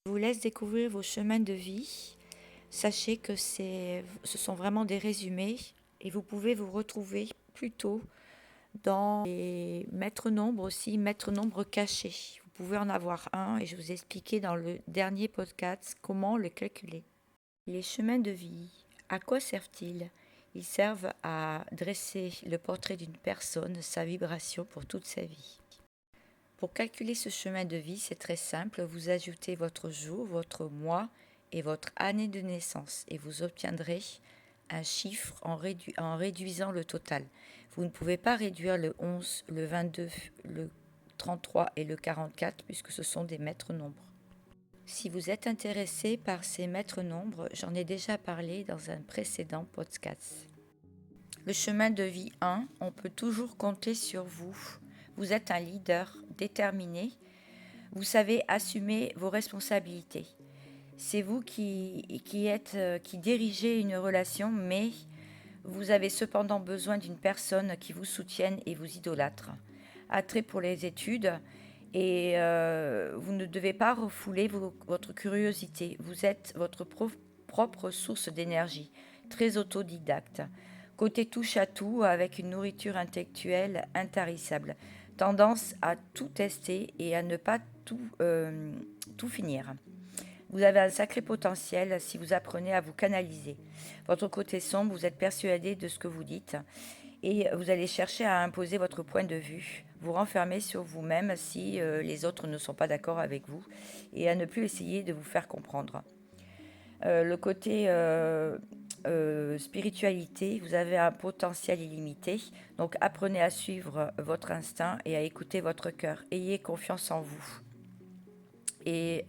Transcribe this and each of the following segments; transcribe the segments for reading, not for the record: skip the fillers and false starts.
Je vous laisse découvrir vos chemins de vie. Sachez que ce sont vraiment des résumés et vous pouvez vous retrouver plutôt dans les maîtres nombres aussi, maîtres nombres cachés. Vous pouvez en avoir un et je vous ai expliqué dans le dernier podcast comment le calculer. Les chemins de vie, à quoi servent-ils? Ils servent à dresser le portrait d'une personne, sa vibration pour toute sa vie. Pour calculer ce chemin de vie, c'est très simple. Vous ajoutez votre jour, votre mois et votre année de naissance et vous obtiendrez un chiffre en réduisant le total. Vous ne pouvez pas réduire le 11, le 22, le 33 et le 44 puisque ce sont des maîtres nombres. Si vous êtes intéressé par ces maîtres nombres, j'en ai déjà parlé dans un précédent podcast. Le chemin de vie 1, on peut toujours compter sur vous. Vous êtes un leader déterminé. Vous savez assumer vos responsabilités. C'est vous qui dirigez une relation, mais vous avez cependant besoin d'une personne qui vous soutienne et vous idolâtre. Attrait pour les études et vous ne devez pas refouler votre curiosité. Vous êtes votre propre source d'énergie, très autodidacte. Côté touche à tout avec une nourriture intellectuelle intarissable. Tendance à tout tester et à ne pas tout finir. Vous avez un sacré potentiel si vous apprenez à vous canaliser. Votre côté sombre, vous êtes persuadé de ce que vous dites et vous allez chercher à imposer votre point de vue, vous renfermer sur vous-même si les autres ne sont pas d'accord avec vous et à ne plus essayer de vous faire comprendre. Le côté spiritualité, vous avez un potentiel illimité, donc apprenez à suivre votre instinct et à écouter votre cœur. Ayez confiance en vous. Et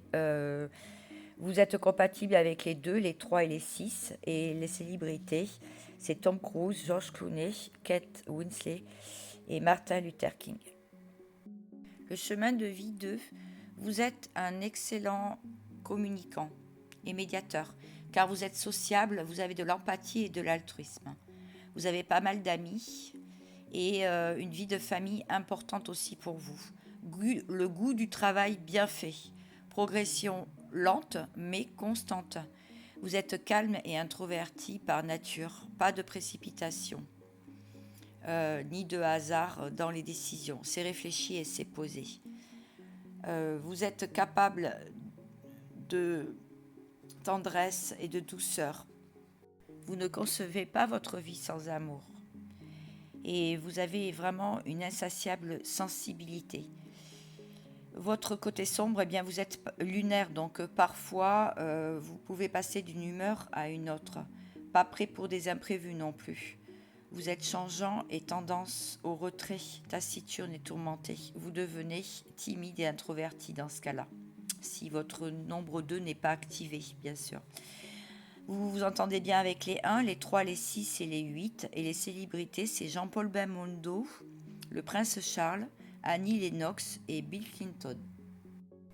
vous êtes compatible avec les 2, les 3 et les 6. Et les célébrités, c'est Tom Cruise, George Clooney, Kate Winslet et Martin Luther King. Le chemin de vie 2, vous êtes un excellent communicant et médiateur, car vous êtes sociable, vous avez de l'empathie et de l'altruisme. Vous avez pas mal d'amis et une vie de famille importante aussi pour vous. Le goût du travail bien fait. Progression lente mais constante. Vous êtes calme et introverti par nature, pas de précipitation, ni de hasard dans les décisions. C'est réfléchi et c'est posé. Vous êtes capable de tendresse et de douceur. Vous ne concevez pas votre vie sans amour. Et vous avez vraiment une insatiable sensibilité. Votre côté sombre, eh bien, vous êtes lunaire, donc parfois vous pouvez passer d'une humeur à une autre. Pas prêt pour des imprévus non plus. Vous êtes changeant et tendance au retrait, taciturne et tourmenté. Vous devenez timide et introverti dans ce cas-là. Si votre nombre 2 n'est pas activé, bien sûr. Vous vous entendez bien avec les 1, les 3, les 6 et les 8. Et les célébrités, c'est Jean-Paul Belmondo, le prince Charles, Annie Lennox et Bill Clinton.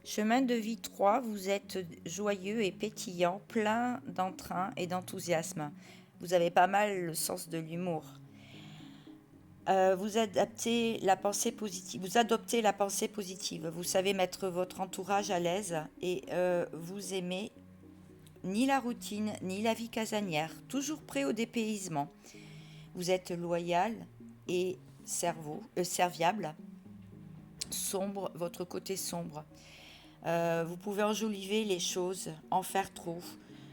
Chemin de vie 3, vous êtes joyeux et pétillant, plein d'entrain et d'enthousiasme. Vous avez pas mal le sens de l'humour. Vous adoptez la pensée positive. Vous savez mettre votre entourage à l'aise et vous aimez ni la routine ni la vie casanière, toujours prêt au dépaysement. Vous êtes loyal et serviable, sombre, votre côté sombre. Vous pouvez enjoliver les choses, en faire trop.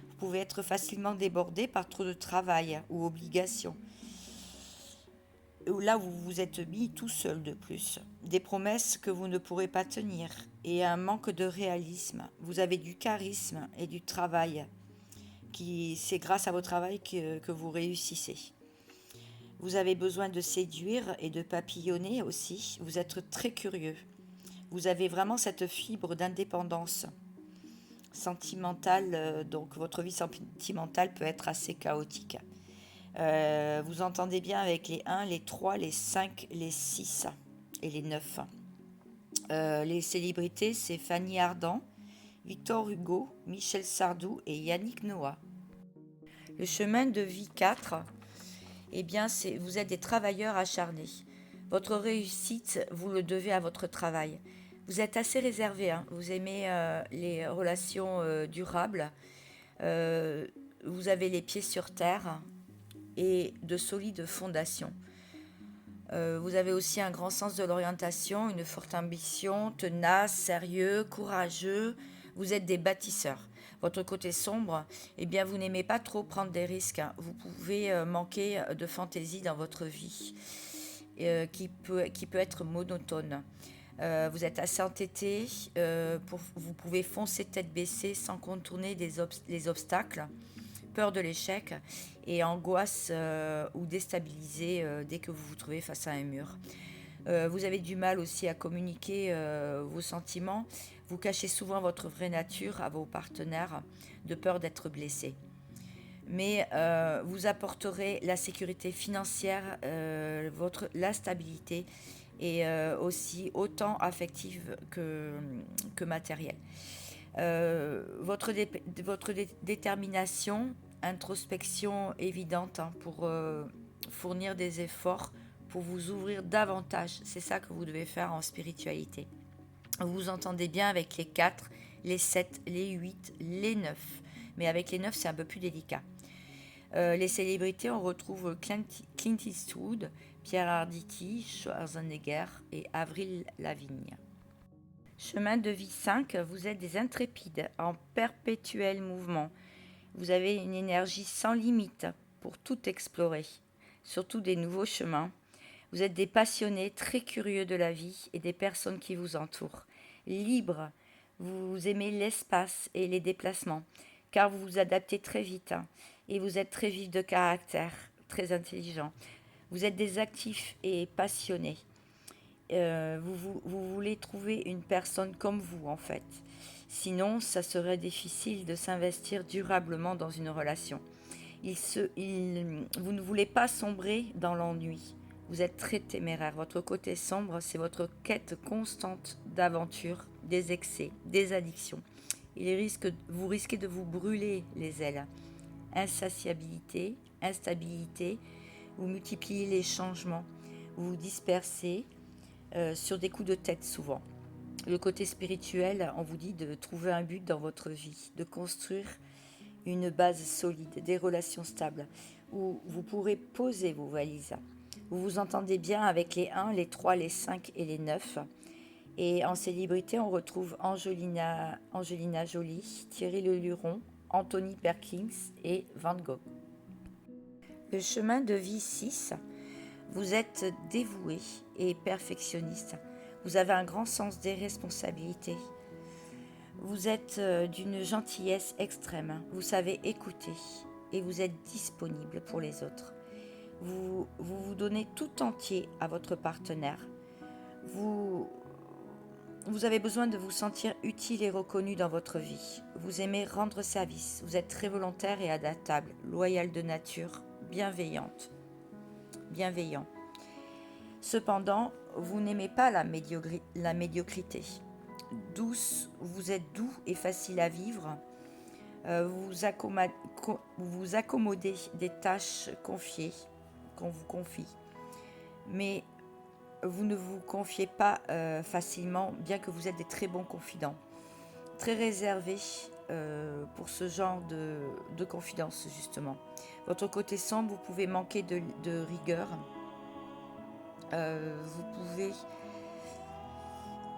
Vous pouvez être facilement débordé par trop de travail ou obligations. Là, vous vous êtes mis tout seul de plus. Des promesses que vous ne pourrez pas tenir et un manque de réalisme. Vous avez du charisme et du travail. C'est grâce à votre travail que vous réussissez. Vous avez besoin de séduire et de papillonner aussi. Vous êtes très curieux. Vous avez vraiment cette fibre d'indépendance sentimentale, donc votre vie sentimentale peut être assez chaotique. Vous entendez bien avec les 1, les 3, les 5, les 6 et les 9. Les célébrités, c'est Fanny Ardant, Victor Hugo, Michel Sardou et Yannick Noah. Le chemin de vie 4, eh bien, vous êtes des travailleurs acharnés. Votre réussite, vous le devez à votre travail. Vous êtes assez réservé, hein. Vous aimez les relations durables. Euh, vous avez les pieds sur terre et de solides fondations. Vous avez aussi un grand sens de l'orientation, une forte ambition, tenace, sérieux, courageux. Vous êtes des bâtisseurs. Votre côté sombre, eh bien, vous n'aimez pas trop prendre des risques, hein. Vous pouvez manquer de fantaisie dans votre vie, qui peut être monotone. Vous êtes assez entêté, vous pouvez foncer tête baissée sans contourner les obstacles, peur de l'échec et angoisse ou déstabilisé dès que vous vous trouvez face à un mur. Vous avez du mal aussi à communiquer vos sentiments. Vous cachez souvent votre vraie nature à vos partenaires de peur d'être blessé. Mais vous apporterez la sécurité financière, la stabilité et aussi autant affective que matérielle. Votre détermination, introspection évidente, hein, pour fournir des efforts, pour vous ouvrir davantage. C'est ça que vous devez faire en spiritualité. Vous vous entendez bien avec les 4, les 7, les 8, les 9. Mais avec les 9, c'est un peu plus délicat. Les célébrités, on retrouve Clint Eastwood, Pierre Arditi, Schwarzenegger et Avril Lavigne. Chemin de vie 5, vous êtes des intrépides en perpétuel mouvement. Vous avez une énergie sans limite pour tout explorer, surtout des nouveaux chemins. Vous êtes des passionnés très curieux de la vie et des personnes qui vous entourent. Libres, vous aimez l'espace et les déplacements, car vous vous adaptez très vite, hein, et vous êtes très vif de caractère, très intelligent. Vous êtes des actifs et passionnés. Vous voulez trouver une personne comme vous, en fait. Sinon, ça serait difficile de s'investir durablement dans une relation. Vous ne voulez pas sombrer dans l'ennui. Vous êtes très téméraire. Votre côté sombre, c'est votre quête constante d'aventure, des excès, des addictions. Vous risquez de vous brûler les ailes. Insatiabilité, instabilité, vous multipliez les changements, vous vous dispersez, sur des coups de tête souvent. Le côté spirituel, on vous dit de trouver un but dans votre vie, de construire une base solide, des relations stables, où vous pourrez poser vos valises. Vous vous entendez bien avec les 1, les 3, les 5 et les 9. Et en célébrité, on retrouve Angelina Jolie, Thierry Leluron, Anthony Perkins et Van Gogh. Le chemin de vie 6, vous êtes dévoué et perfectionniste. Vous avez un grand sens des responsabilités. Vous êtes d'une gentillesse extrême. Vous savez écouter et vous êtes disponible pour les autres. Vous donnez tout entier à votre partenaire. Vous avez besoin de vous sentir utile et reconnu dans votre vie. Vous aimez rendre service. Vous êtes très volontaire et adaptable, loyal de nature, bienveillant. Cependant, vous n'aimez pas la médiocrité. Vous êtes doux et facile à vivre. Vous accommodez des tâches qu'on vous confie. Mais vous ne vous confiez pas facilement, bien que vous êtes des très bons confidents. Très réservé pour ce genre de confidence, justement. Votre côté sombre, vous pouvez manquer de rigueur. Vous pouvez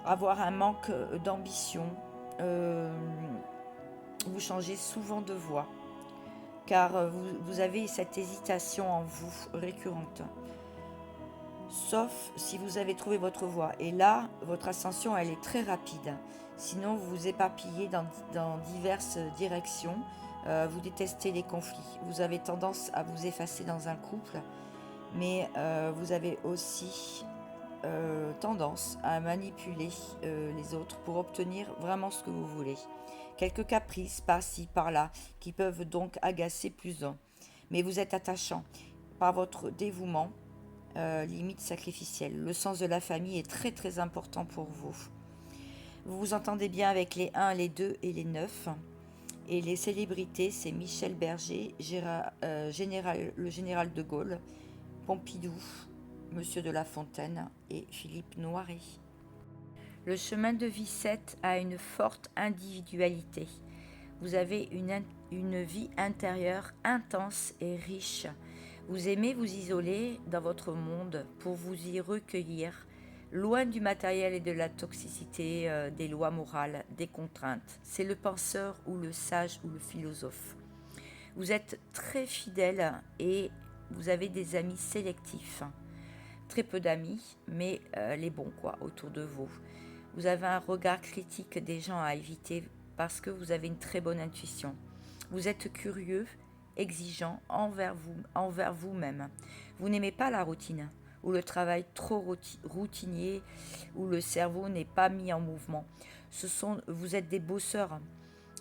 avoir un manque d'ambition. Vous changez souvent de voix, car vous avez cette hésitation en vous récurrente. Sauf si vous avez trouvé votre voie. Et là, votre ascension, elle est très rapide. Sinon, vous vous éparpillez dans diverses directions. Vous détestez les conflits. Vous avez tendance à vous effacer dans un couple, mais vous avez aussi tendance à manipuler les autres pour obtenir vraiment ce que vous voulez. Quelques caprices par-ci, par-là, qui peuvent donc agacer plus d'un. Mais vous êtes attachant par votre dévouement, limite sacrificielle. Le sens de la famille est très très important pour vous. Vous vous entendez bien avec les 1, les 2 et les 9. Et les célébrités, c'est Michel Berger, le général de Gaulle, Pompidou, Monsieur de La Fontaine et Philippe Noiret. Le chemin de vie 7 a une forte individualité. Vous avez une vie intérieure intense et riche. Vous aimez vous isoler dans votre monde pour vous y recueillir, loin du matériel et de la toxicité, des lois morales, des contraintes. C'est le penseur ou le sage ou le philosophe. Vous êtes très fidèle et vous avez des amis sélectifs. Très peu d'amis, mais les bons quoi, autour de vous. Vous avez un regard critique des gens à éviter parce que vous avez une très bonne intuition. Vous êtes curieux, exigeant envers vous-même. Vous n'aimez pas la routine ou le travail trop routinier où le cerveau n'est pas mis en mouvement. Vous êtes des bosseurs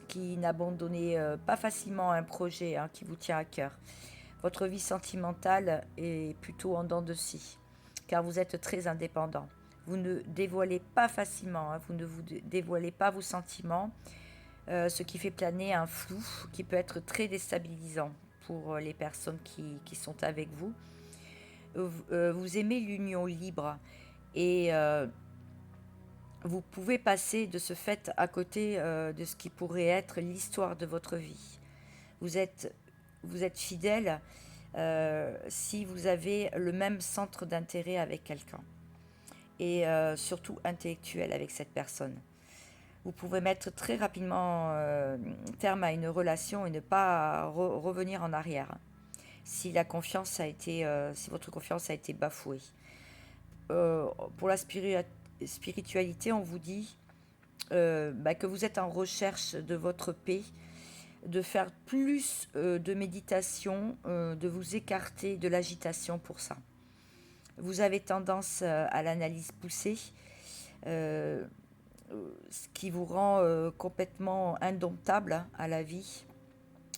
qui n'abandonnez pas facilement un projet qui vous tient à cœur. Votre vie sentimentale est plutôt en dents de scie, car vous êtes très indépendant. Vous ne dévoilez pas facilement, vous ne vous dévoilez pas vos sentiments, ce qui fait planer un flou qui peut être très déstabilisant pour les personnes qui sont avec vous. Vous aimez l'union libre et vous pouvez passer de ce fait à côté de ce qui pourrait être l'histoire de votre vie. Vous êtes, vous êtes fidèle si vous avez le même centre d'intérêt avec quelqu'un et surtout intellectuel avec cette personne. Vous pouvez mettre très rapidement terme à une relation et ne pas revenir en arrière si si votre confiance a été bafouée. Pour la spiritualité, on vous dit que vous êtes en recherche de votre paix, de faire plus de méditation, de vous écarter de l'agitation pour ça. Vous avez tendance à l'analyse poussée, euh, ce qui vous rend complètement indomptable à la vie,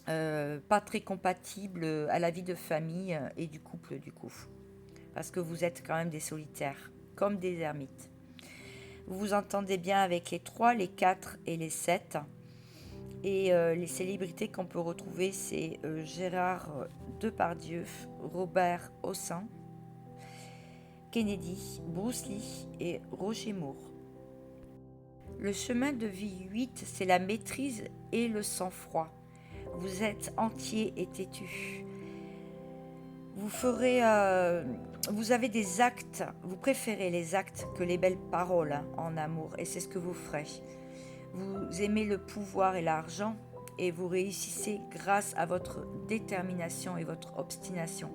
pas très compatible à la vie de famille et du couple du coup, parce que vous êtes quand même des solitaires, comme des ermites. Vous vous entendez bien avec les 3, les 4 et les 7. Et les célébrités qu'on peut retrouver, c'est Gérard Depardieu, Robert Hossein, Kennedy, Bruce Lee et Roger Moore. Le chemin de vie 8, c'est la maîtrise et le sang-froid. Vous êtes entier et têtu. Vous avez des actes, vous préférez les actes que les belles paroles en amour, et c'est ce que vous ferez. Vous aimez le pouvoir et l'argent, et vous réussissez grâce à votre détermination et votre obstination.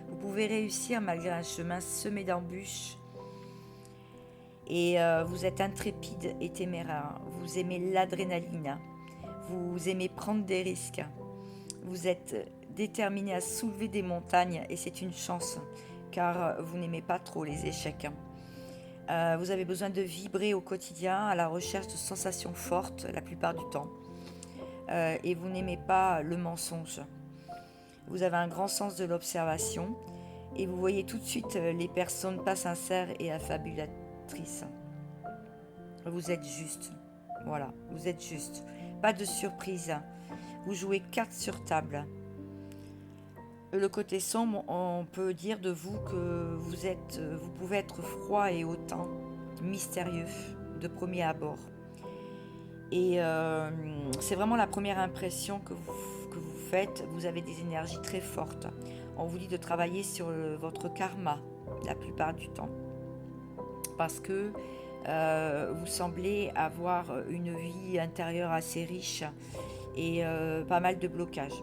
Vous pouvez réussir malgré un chemin semé d'embûches, et vous êtes intrépide et téméraire. Vous aimez l'adrénaline, vous aimez prendre des risques, vous êtes déterminé à soulever des montagnes, et c'est une chance, car vous n'aimez pas trop les échecs. Vous avez besoin de vibrer au quotidien à la recherche de sensations fortes la plupart du temps. Et vous n'aimez pas le mensonge. Vous avez un grand sens de l'observation et vous voyez tout de suite les personnes pas sincères et affabulatrices. Vous êtes juste. Voilà, vous êtes juste. Pas de surprise. Vous jouez cartes sur table. Le côté sombre, on peut dire de vous que vous pouvez être froid et hautain, mystérieux de premier abord. Et c'est vraiment la première impression que vous faites. Vous avez des énergies très fortes. On vous dit de travailler sur votre karma la plupart du temps. Parce que vous semblez avoir une vie intérieure assez riche et pas mal de blocages.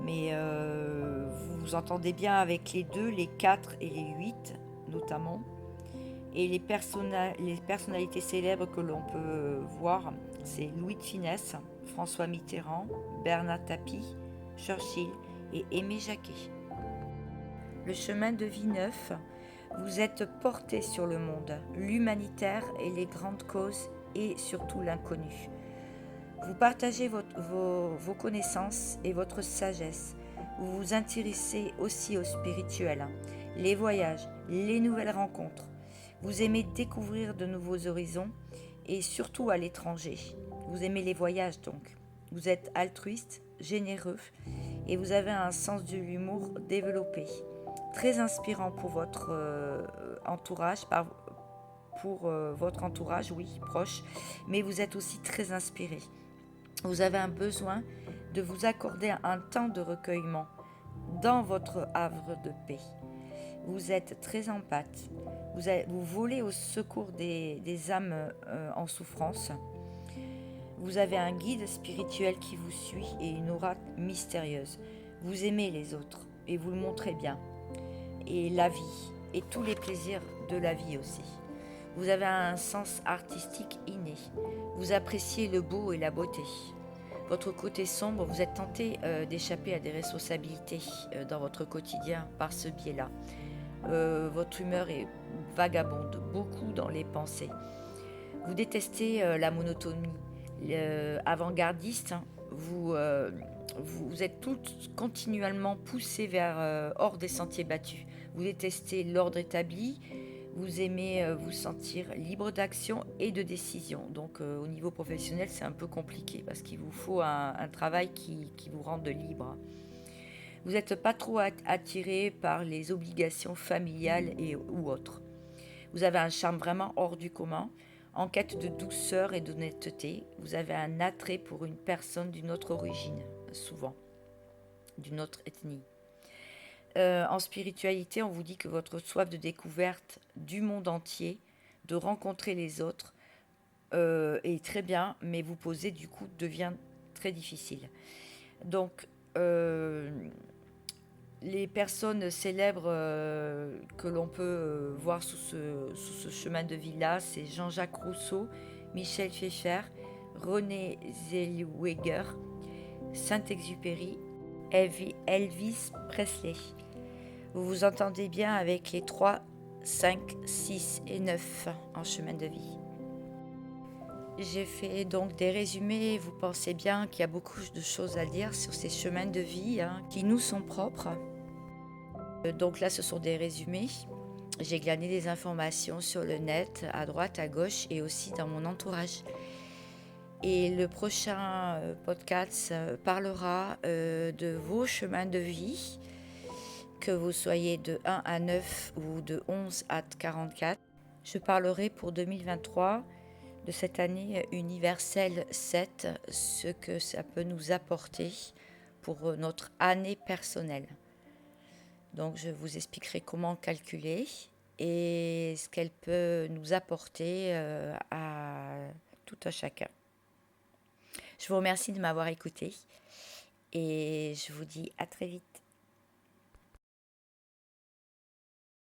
Mais vous vous entendez bien avec les 2, les 4 et les 8 notamment. Et les personnalités célèbres que l'on peut voir, c'est Louis de Funès, François Mitterrand, Bernard Tapie, Churchill et Aimé Jacquet. Le chemin de vie 9, vous êtes porté sur le monde, l'humanitaire et les grandes causes et surtout l'inconnu. Vous partagez vos connaissances et votre sagesse. Vous vous intéressez aussi au spirituel, les voyages, les nouvelles rencontres. Vous aimez découvrir de nouveaux horizons et surtout à l'étranger. Vous aimez les voyages donc. Vous êtes altruiste, généreux et vous avez un sens de l'humour développé. Très inspirant pour votre entourage pour votre entourage, oui, proche, mais vous êtes aussi très inspiré. Vous avez un besoin de vous accorder un temps de recueillement dans votre havre de paix. Vous êtes très empathe. Vous volez au secours des âmes en souffrance. Vous avez un guide spirituel qui vous suit et une aura mystérieuse. Vous aimez les autres et vous le montrez bien. Et la vie et tous les plaisirs de la vie aussi. Vous avez un sens artistique inné. Vous appréciez le beau et la beauté. Votre côté sombre, vous êtes tenté d'échapper à des responsabilités dans votre quotidien par ce biais-là. Votre humeur est vagabonde, beaucoup dans les pensées. Vous détestez la monotonie. Avant-gardiste, hein, vous êtes toutes continuellement poussées vers hors des sentiers battus. Vous détestez l'ordre établi. Vous aimez vous sentir libre d'action et de décision. Donc au niveau professionnel, c'est un peu compliqué parce qu'il vous faut un travail qui vous rende libre. Vous n'êtes pas trop attiré par les obligations familiales ou autres. Vous avez un charme vraiment hors du commun, en quête de douceur et d'honnêteté. Vous avez un attrait pour une personne d'une autre origine, souvent, d'une autre ethnie. En spiritualité, on vous dit que votre soif de découverte du monde entier, de rencontrer les autres, est très bien, mais vous poser du coup devient très difficile. Donc, les personnes célèbres que l'on peut voir sous ce chemin de vie-là, c'est Jean-Jacques Rousseau, Michel Pfeiffer, René Zellweger, Saint-Exupéry, Elvis Presley. Vous vous entendez bien avec les 3, 5, 6 et 9 en chemin de vie. J'ai fait donc des résumés. Vous pensez bien qu'il y a beaucoup de choses à dire sur ces chemins de vie qui nous sont propres. Donc là, ce sont des résumés. J'ai glané des informations sur le net, à droite, à gauche et aussi dans mon entourage. Et le prochain podcast parlera de vos chemins de vie, que vous soyez de 1 à 9 ou de 11 à 44. Je parlerai pour 2023 de cette année universelle 7, ce que ça peut nous apporter pour notre année personnelle. Donc je vous expliquerai comment calculer et ce qu'elle peut nous apporter à tout un chacun. Je vous remercie de m'avoir écouté et je vous dis à très vite.